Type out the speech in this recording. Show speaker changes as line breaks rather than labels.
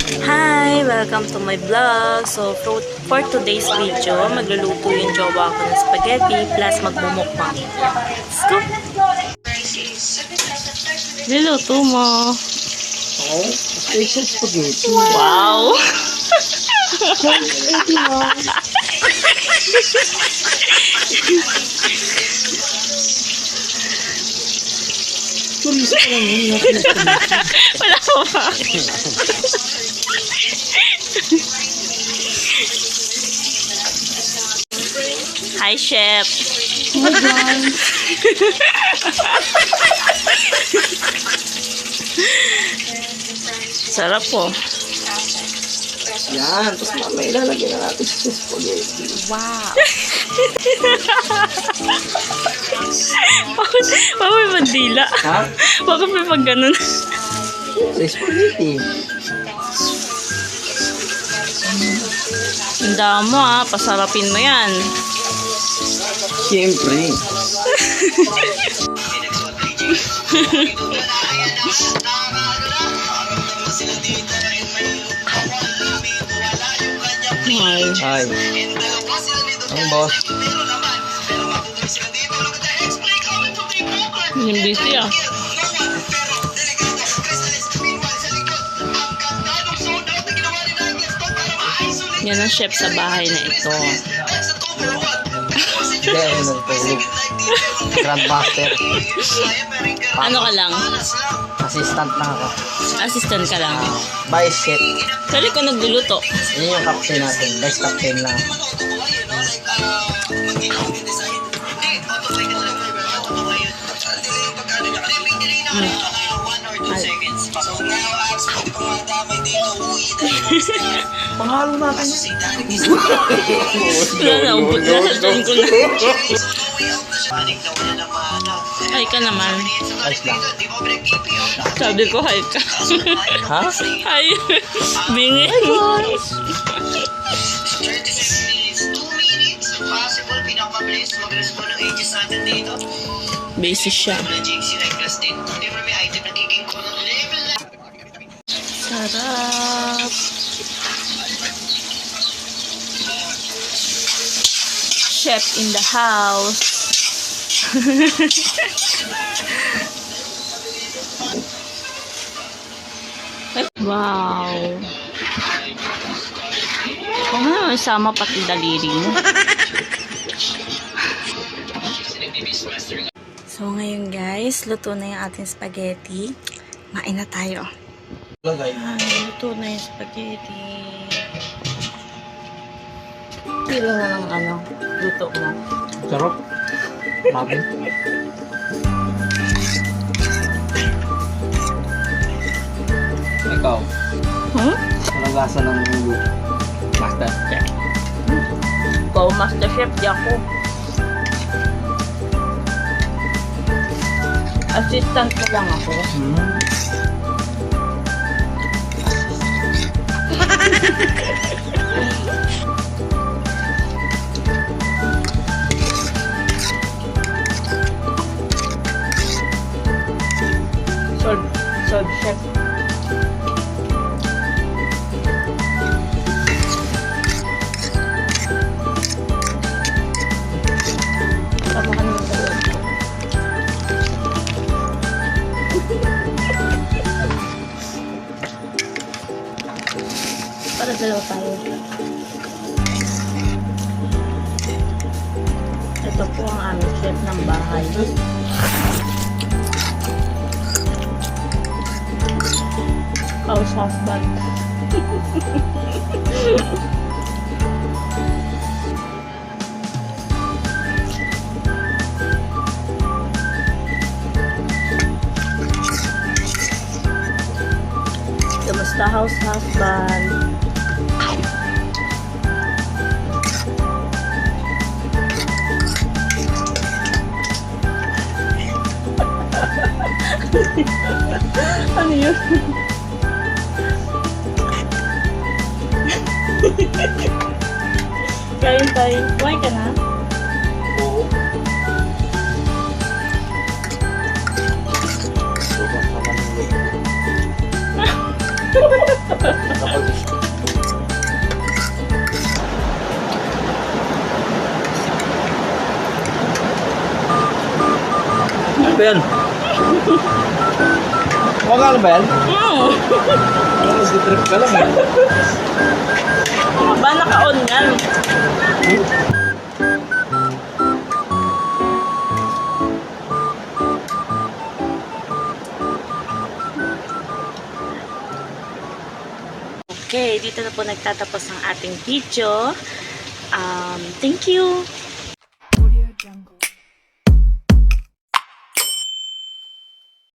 Hi! Welcome to my vlog. So, for today's video, magluluto yung jowa ko ng spaghetti plus magbumukbang. Let's go! Niluto mo.
Oh, special spaghetti.
Wow!
Tulis ka lang yun.
Wala ko pa. Hi, Chef.
Hi, John.
Sarap po.
Yan. Tapos mamaya ilalagyan na natin sa spaghetti.
Wow. Bakit may magdila?
Ha?
Bakit may pag ganun?
Sa spaghetti.
Ang damo pasarapin mo yan.
Siyempre.
Hi.
Hi. Ang boss.
Yung busy Yan ang chef sa bahay na ito.
Hindi, ano nagtulog. Grandmaster.
Ano ka lang?
Assistant na ako.
Assistant ka lang.
Vice chef.
Kali ko nagluluto.
Yun yung captain natin. Vice captain lang. Pangalo natin.
Wala na, ubod na. Doon ko na. Hi ka naman.
Ayos lang.
Sabi ko, hi ka.
Ha?
Hi. Bingi. Busy siya. Sarap. Chef in the house. Wow. Kung ano, sama pati daliri mo. So ngayon guys, luto na yung ating spaghetti. Main na tayo. Luto na yung spaghetti. Pila na lang ano, luto mo.
Sarap. Mabin. Ikaw, anong lasa ng master chef?
Ikaw, master chef, di ako. Assistant ko lang ako. Solve chef. Tama ka naman sa loob ko. Para dalawa tayo. Ito po ang aming chef ng bahay. House husband. Kamusta house husband? Ano yun? Kain tayo. Kumain ka na?
Oo. Kapag pa yan. Magkano ba yan? Mag-trip ka lang eh.
Ano ba? Naka-on yan. Okay, dito na po nagtatapos ang ating video. Thank you!